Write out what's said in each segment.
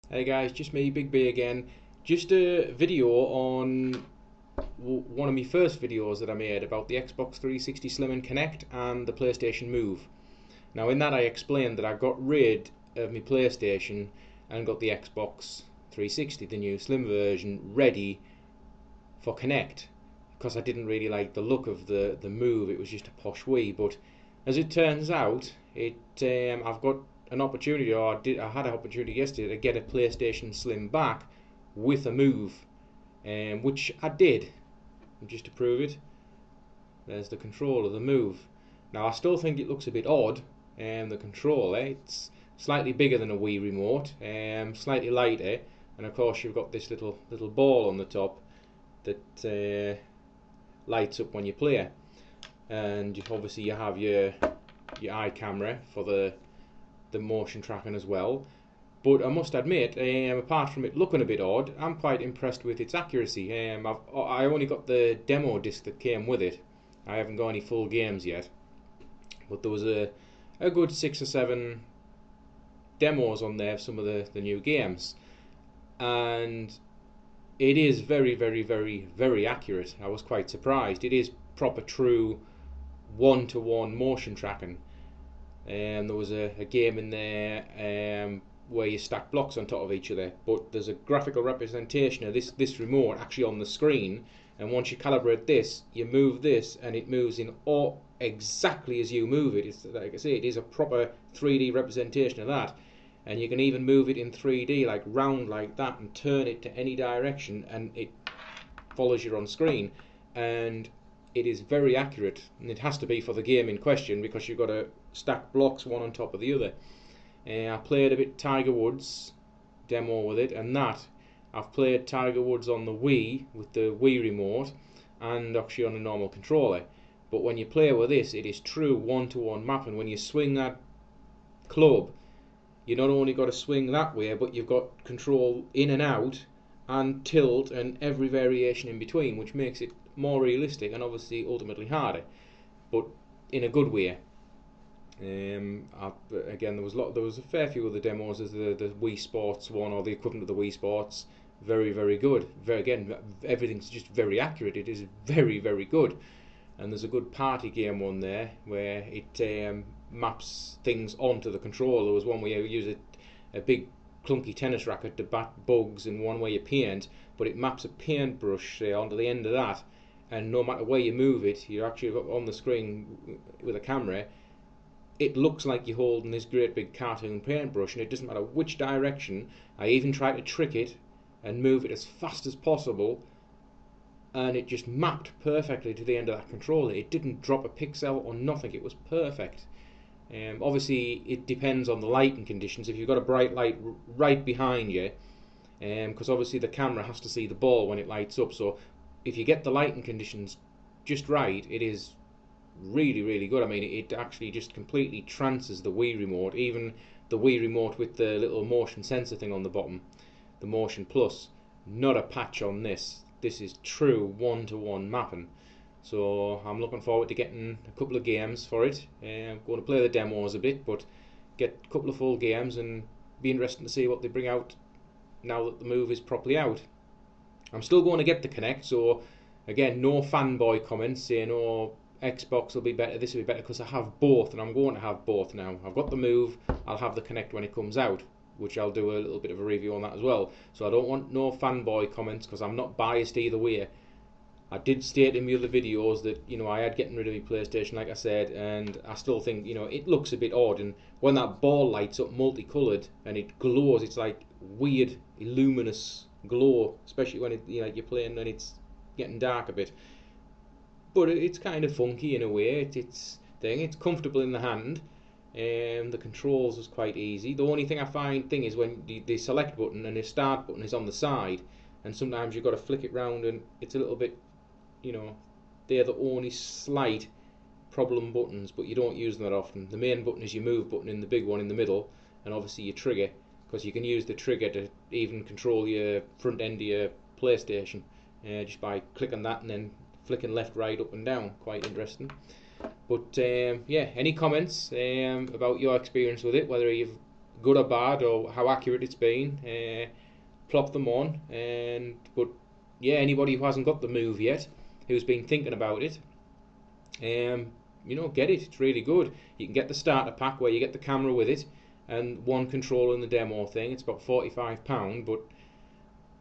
Hey guys, just me, Big B again. Just a video on one of my first videos that I made about the Xbox 360 Slim and Kinect and the PlayStation Move. Now in that I explained that I got rid of my PlayStation and got the Xbox 360, the new Slim version, ready for Kinect because I didn't really like the look of the Move. It was just a posh Wii, but as it turns out, I've got an opportunity, or I had an opportunity yesterday to get a PlayStation Slim back with a Move, which I did. And just to prove it, there's the control of the Move. Now I still think it looks a bit odd, the controller. It's slightly bigger than a Wii remote, slightly lighter, and of course you've got this little ball on the top that lights up when you play, and obviously you have your eye camera for the motion tracking as well. But I must admit, apart from it looking a bit odd, I'm quite impressed with its accuracy. I only got the demo disc that came with it. I haven't got any full games yet, but there was a good 6 or 7 demos on there of some of the new games, and it is very, very, very, very accurate. I was quite surprised. It is proper, true one-to-one motion tracking. There was a game in there where you stack blocks on top of each other, but there's a graphical representation of this remote actually on the screen, and once you calibrate this, you move this and it moves in all exactly as you move it. It's, like I say, it is a proper 3D representation of that, and you can even move it in 3D, like round like that, and turn it to any direction and it follows you on screen, and it is very accurate, and it has to be for the game in question because you've got to stack blocks one on top of the other. I played a bit Tiger Woods demo with it, and that I've played Tiger Woods on the Wii with the Wii remote and actually on a normal controller. But when you play with this, it is true one-to-one mapping. When you swing that club, you not only got to swing that way, but you've got control in and out and tilt and every variation in between, which makes it more realistic and obviously ultimately harder, but in a good way. Again, there was a fair few other demos. There's the Wii Sports one, or the equivalent of the Wii Sports. Very, very good. Again, everything's just very accurate. It is very, very good. And there's a good party game one there where it maps things onto the controller. There was one where you use a big clunky tennis racket to bat bugs, and one where you paint, but it maps a paintbrush onto the end of that, and no matter where you move it, you're actually on the screen with a camera. It looks like you're holding this great big cartoon paintbrush, and it doesn't matter which direction. I even tried to trick it and move it as fast as possible, and it just mapped perfectly to the end of that controller. It didn't drop a pixel or nothing. It was perfect. Obviously it depends on the lighting conditions. If you've got a bright light right behind you, because obviously the camera has to see the ball when it lights up, so if you get the lighting conditions just right, it is really, really good. I mean, it actually just completely trances the Wii remote, even the Wii remote with the little motion sensor thing on the bottom, the Motion Plus. Not a patch on this. This is true one-to-one mapping. So I'm looking forward to getting a couple of games for it. I'm going to play the demos a bit, but get a couple of full games, and be interesting to see what they bring out now that the Move is properly out. I'm still going to get the Kinect, so again, no fanboy comments saying, oh, Xbox will be better, this will be better, because I have both, and I'm going to have both now. I've got the Move, I'll have the Kinect when it comes out, which I'll do a little bit of a review on that as well. So I don't want no fanboy comments, because I'm not biased either way. I did state in the other videos that, you know, I had getting rid of my PlayStation, like I said, and I still think, you know, it looks a bit odd, and when that ball lights up multicoloured and it glows, it's like weird, luminous glow, especially when it, you know, you're playing and it's getting dark a bit. But it's kind of funky in a way. It's comfortable in the hand. The controls is quite easy. The only thing I find is when the select button and the start button is on the side, and sometimes you've got to flick it round, and it's a little bit, you know, they're the only slight problem buttons, but you don't use them that often. The main button is your move button, in the big one in the middle, and obviously your trigger, because you can use the trigger to even control your front end of your PlayStation, just by clicking that and then flicking left, right, up and down. Quite interesting. But yeah, any comments about your experience with it, whether you've good or bad, or how accurate it's been, plop them on. But yeah, anybody who hasn't got the Move yet, who's been thinking about it, get it. It's really good. You can get the starter pack where you get the camera with it and one controller in the demo thing. It's about £45, but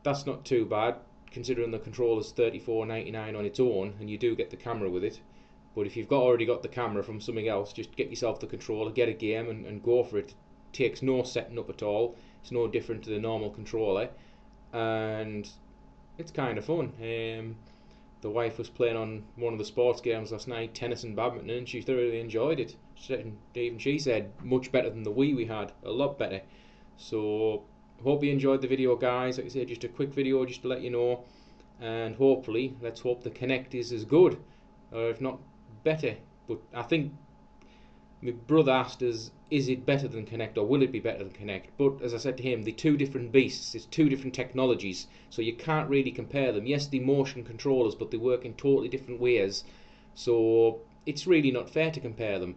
that's not too bad considering the controller's $34.99 on its own, and you do get the camera with it. But if you've already got the camera from something else, just get yourself the controller, get a game, and go for it. It takes no setting up at all. It's no different to the normal controller, and it's kind of fun. The wife was playing on one of the sports games last night, tennis and badminton, and she thoroughly enjoyed it. Even she said much better than the Wii we had, a lot better. So hope you enjoyed the video, guys. Like I said, just a quick video just to let you know, and hopefully, let's hope the Kinect is as good, or if not better. But I think my brother asked us, is it better than Kinect, or will it be better than Kinect? But as I said to him, they're two different beasts. It's two different technologies, so you can't really compare them. Yes, they're motion controllers, but they work in totally different ways, so it's really not fair to compare them.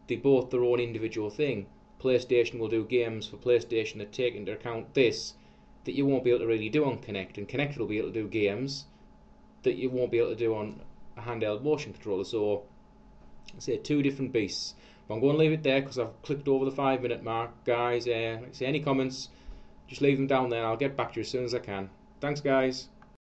They're both their own individual thing. PlayStation will do games for PlayStation that take into account this that you won't be able to really do on Kinect, and Kinect will be able to do games that you won't be able to do on a handheld motion controller. So I say two different beasts. But I'm going to leave it there because I've clicked over the 5-minute mark, guys. Like I say, any comments, just leave them down there. I'll get back to you as soon as I can. Thanks, guys.